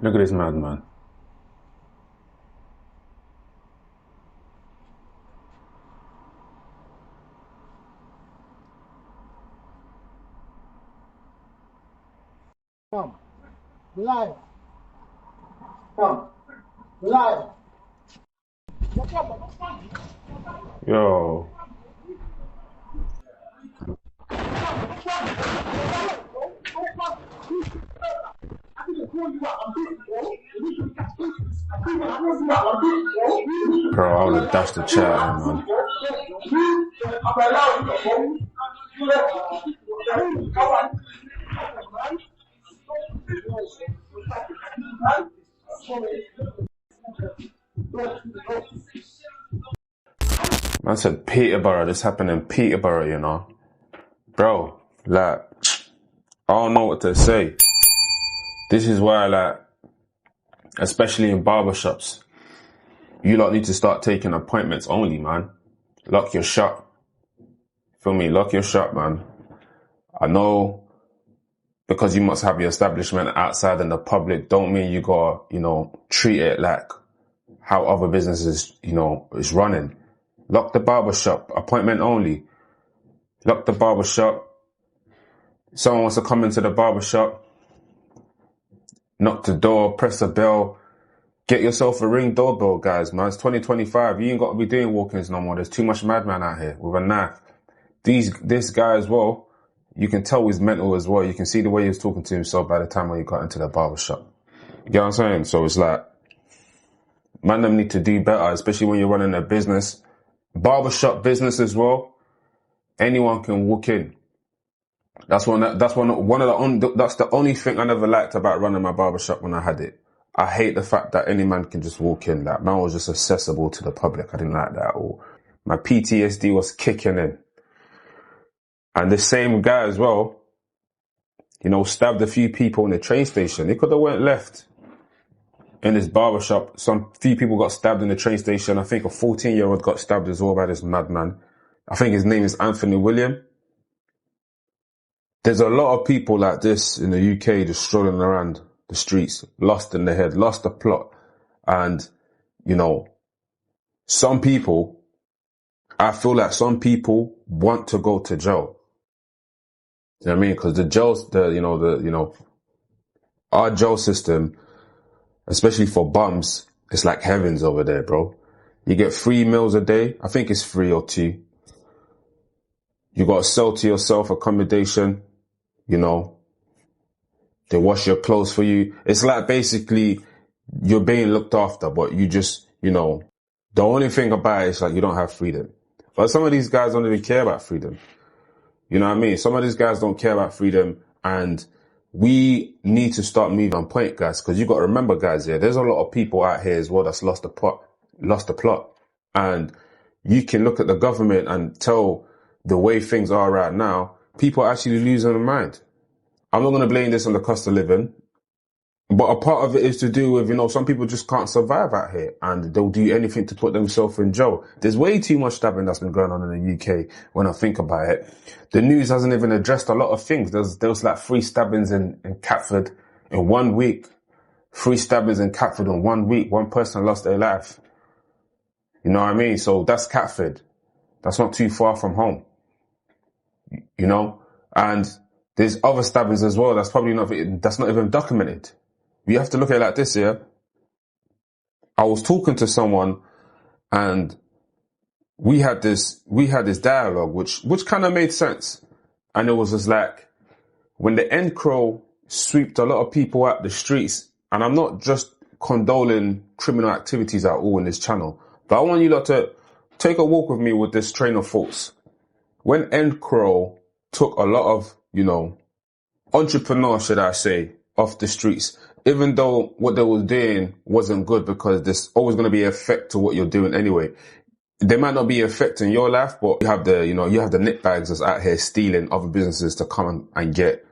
Look at this madman. Come, liar. Come, liar. Yo. Bro, I would have dashed the chat out, man. Man said Peterborough, this happened in Peterborough, you know. Bro, like, I don't know what to say. This is why, like, especially in barbershops, you lot need to start taking appointments only, man. Lock your shop. Feel me? Lock your shop, man. I know because you must have your establishment outside in the public don't mean you gotta, treat it like how other businesses, is running. Lock the barbershop, appointment only. Lock the barbershop. Someone wants to come into the barbershop, knock the door, press the bell. Get yourself a Ring doorbell, guys, man. It's 2025. You ain't got to be doing walk-ins no more. There's too much madman out here with a knife. This guy as well, you can tell he's mental as well. You can see the way he was talking to himself by the time when he got into the barbershop. You get what I'm saying? So it's like, man, them need to do better, especially when you're running a business. Barbershop business as well. Anyone can walk in. That's the only thing I never liked about running my barbershop when I had it. I hate the fact that any man can just walk in. Like, man was just accessible to the public. I didn't like that at all. My PTSD was kicking in. And the same guy as well, stabbed a few people in the train station. He could have went left in his barbershop. Some few people got stabbed in the train station. I think a 14-year-old got stabbed as well by this madman. I think his name is Anthony William. There's a lot of people like this in the UK just strolling around the streets, lost in the head, lost the plot. And, some people, I feel like some people want to go to jail. You know what I mean? Because the jails, our jail system, especially for bums, it's like heavens over there, bro. You get 3 meals a day. I think it's 3 or 2. You got a cell to yourself, accommodation, they wash your clothes for you. It's like basically you're being looked after, but you just, the only thing about it is like you don't have freedom. But some of these guys don't even care about freedom. You know what I mean? Some of these guys don't care about freedom, and we need to start moving on point, guys, because you got to remember, guys, there's a lot of people out here as well that's lost the plot. And you can look at the government and tell the way things are right now, people are actually losing their mind. I'm not going to blame this on the cost of living, but a part of it is to do with, some people just can't survive out here and they'll do anything to put themselves in jail. There's way too much stabbing that's been going on in the UK when I think about it. The news hasn't even addressed a lot of things. There was like 3 stabbings in Catford in 1 week. 3 stabbings in Catford in 1 week. 1 person lost their life. You know what I mean? So that's Catford. That's not too far from home. And there's other stabbings as well. That's not even documented. We have to look at it like this, yeah? I was talking to someone and we had this dialogue which kind of made sense. And it was just like, when the end crow swept a lot of people out the streets, and I'm not just condoling criminal activities at all in this channel, but I want you lot to take a walk with me with this train of thoughts. When end crow took a lot of, entrepreneurs, should I say, off the streets, even though what they were doing wasn't good, because there's always going to be an effect to what you're doing anyway. They might not be affecting your life, but you have the nitbags that's out here stealing other businesses to come and get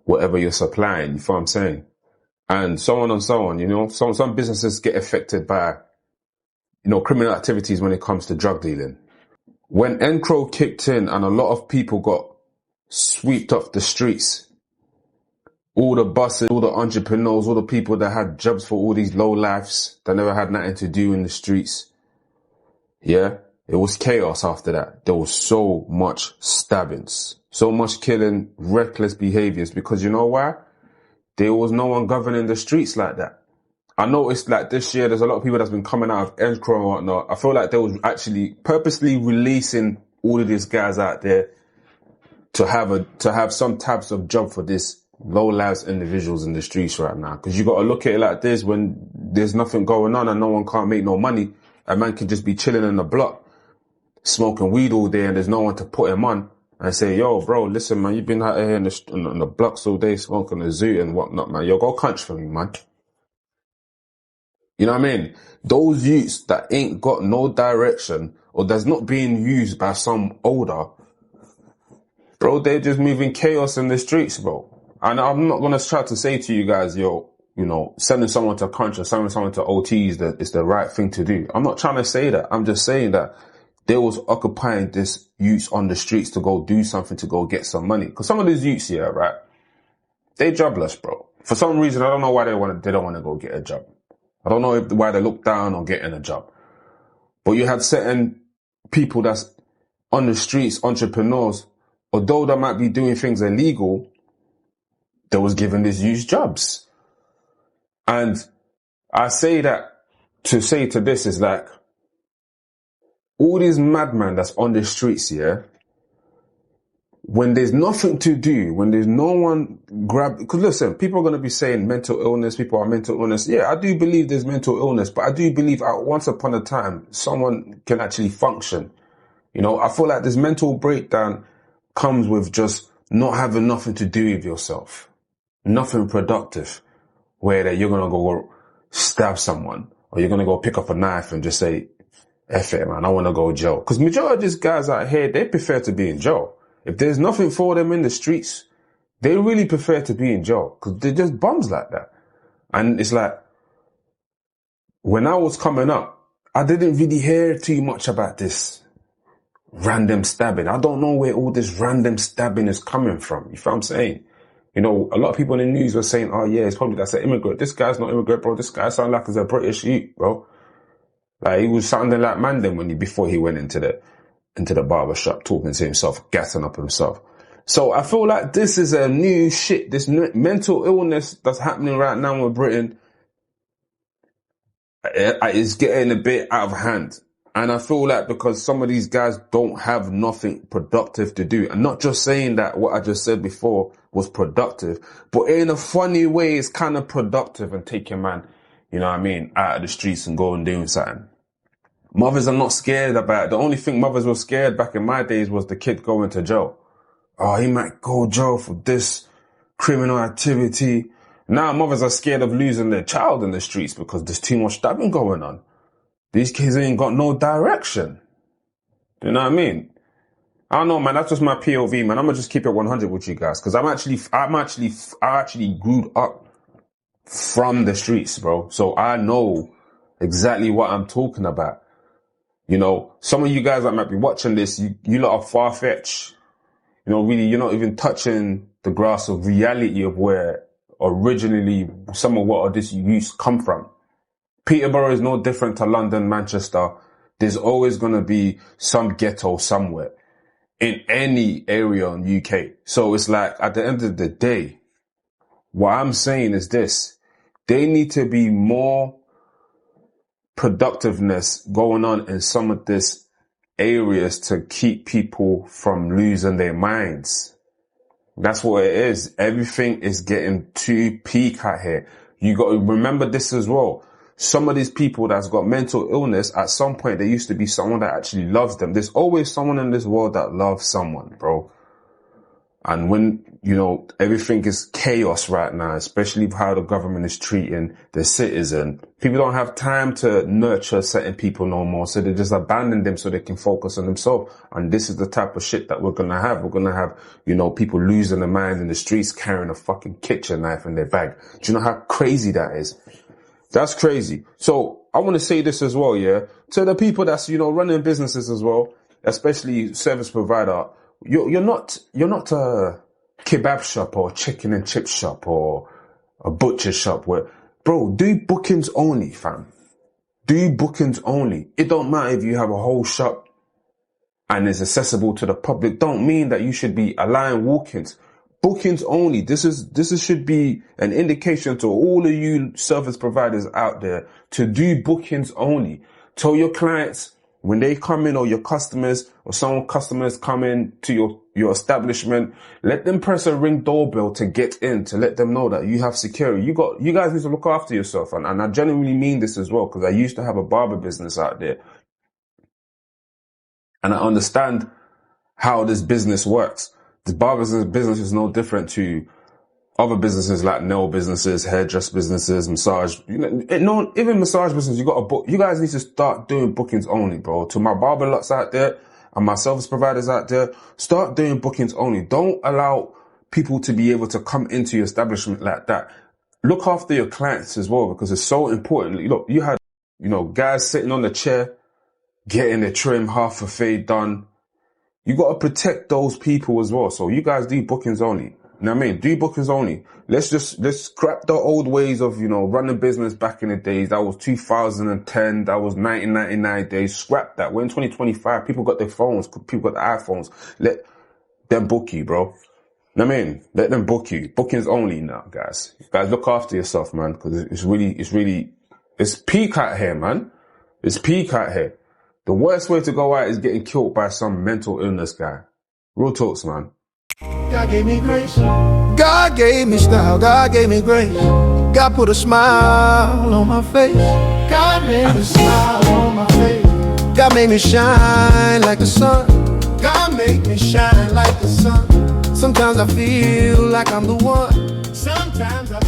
whatever you're supplying. You feel what I'm saying? And so on and so on, some businesses get affected by, criminal activities when it comes to drug dealing. When Encro kicked in and a lot of people got swept off the streets, all the bosses, all the entrepreneurs, all the people that had jobs for all these low lives that never had nothing to do in the streets. Yeah, it was chaos after that. There was so much stabbings, so much killing, reckless behaviors, because you know why? There was no one governing the streets like that. I noticed like this year, there's a lot of people that's been coming out of escrow and whatnot. I feel like they was actually purposely releasing all of these guys out there to have some types of job for this low lives individuals in the streets right now. Cause you got to look at it like this: when there's nothing going on and no one can't make no money, a man can just be chilling in the block, smoking weed all day, and there's no one to put him on and say, yo, bro, listen, man, you've been out here in the blocks all day smoking a zoo and whatnot, man. Yo, go crunch for me, man. You know what I mean? Those youths that ain't got no direction or that's not being used by some older, bro, they're just moving chaos in the streets, bro. And I'm not going to try to say to you guys, yo, you know, sending someone to crunch or sending someone to OT is the right thing to do. I'm not trying to say that. I'm just saying that they was occupying this youths on the streets to go do something, to go get some money. Because some of these youths here, right, they jobless, bro. For some reason, I don't know why they don't want to go get a job. I don't know why they look down on getting a job. But you had certain people that's on the streets, entrepreneurs, although they might be doing things illegal, they was giving these youth jobs. And I say that to say to this is like, all these madmen that's on the streets here, when there's nothing to do, when there's no one because listen, people are going to be saying mental illness, people are mental illness. Yeah, I do believe there's mental illness, but I do believe once upon a time, someone can actually function. You know, I feel like this mental breakdown comes with just not having nothing to do with yourself. Nothing productive, where that you're going to go stab someone or you're going to go pick up a knife and just say, F it, man, I want to go to jail. Because majority of these guys out here, they prefer to be in jail. If there's nothing for them in the streets, they really prefer to be in jail because they're just bums like that. And it's like, when I was coming up, I didn't really hear too much about this random stabbing. I don't know where all this random stabbing is coming from. You feel what I'm saying? You know, a lot of people in the news were saying, oh yeah, it's probably that's an immigrant. This guy's not immigrant, bro. This guy sounds like he's a British youth, bro. Like he was sounding like Mandem before he went into the barbershop, talking to himself, gassing up himself. So I feel like this is a new shit. This mental illness that's happening right now in Britain is getting a bit out of hand. And I feel like because some of these guys don't have nothing productive to do. And not just saying that what I just said before was productive, but in a funny way, it's kind of productive and taking man, you know what I mean, out of the streets and going and doing something. Mothers are not scared about it. The only thing mothers were scared back in my days was the kid going to jail. Oh, he might go to jail for this criminal activity. Now mothers are scared of losing their child in the streets because there's too much stabbing going on. These kids ain't got no direction. Do you know what I mean? I don't know, man. That's just my POV, man. I'm gonna just keep it 100 with you guys because I actually grew up from the streets, bro. So I know exactly what I'm talking about. You know, some of you guys that might be watching this, you lot are far-fetched. You know, really, you're not even touching the grass of reality of where originally some of what this youth come from. Peterborough is no different to London, Manchester. There's always going to be some ghetto somewhere in any area in UK. So it's like, at the end of the day, what I'm saying is this. They need to be more productiveness going on in some of these areas to keep people from losing their minds. That's what it is. Everything is getting too peak out here. You got to remember this as well. Some of these people that's got mental illness, at some point there used to be someone that actually loves them. There's always someone in this world that loves someone, bro. And when, you know, everything is chaos right now, especially how the government is treating the citizen, people don't have time to nurture certain people no more. So they just abandon them so they can focus on themselves. And this is the type of shit that we're going to have. We're going to have, you know, people losing their mind in the streets, carrying a fucking kitchen knife in their bag. Do you know how crazy that is? That's crazy. So I want to say this as well, yeah, to the people that's, you know, running businesses as well, especially service provider. You're not kebab shop or chicken and chip shop or a butcher shop where, bro, do bookings only, fam. Do bookings only. It don't matter if you have a whole shop and it's accessible to the public. Don't mean that you should be allowing walk-ins. Bookings only. This should be an indication to all of you service providers out there to do bookings only. Tell your clients when they come in, or your customers, or some customers come in to your establishment, let them press a ring doorbell to get in, to let them know that you have security. You guys need to look after yourself. And I genuinely mean this as well, because I used to have a barber business out there. And I understand how this business works. The barber business is no different to other businesses like nail businesses, hairdress businesses, massage. Even massage business, you got to book. You guys need to start doing bookings only, bro. To my barber lots out there and my service providers out there, start doing bookings only. Don't allow people to be able to come into your establishment like that. Look after your clients as well, because it's so important. Look, you had, guys sitting on the chair, getting their trim, half a fade done. You got to protect those people as well. So you guys do bookings only. You know what I mean? Do bookings only. Let's scrap the old ways of, running business back in the days. That was 2010. That was 1999 days. Scrap that. We're in 2025. People got their phones. People got their iPhones. Let them book you, bro. You know what I mean? Let them book you. Bookings only now, guys. Guys, look after yourself, man. Because it's peak out here, man. It's peak out here. The worst way to go out is getting killed by some mental illness guy. Real talks, man. God gave me grace. God gave me style. God gave me grace. God put a smile on my face. God made me smile on my face. God made me shine like the sun. God made me shine like the sun. Sometimes I feel like I'm the one. Sometimes I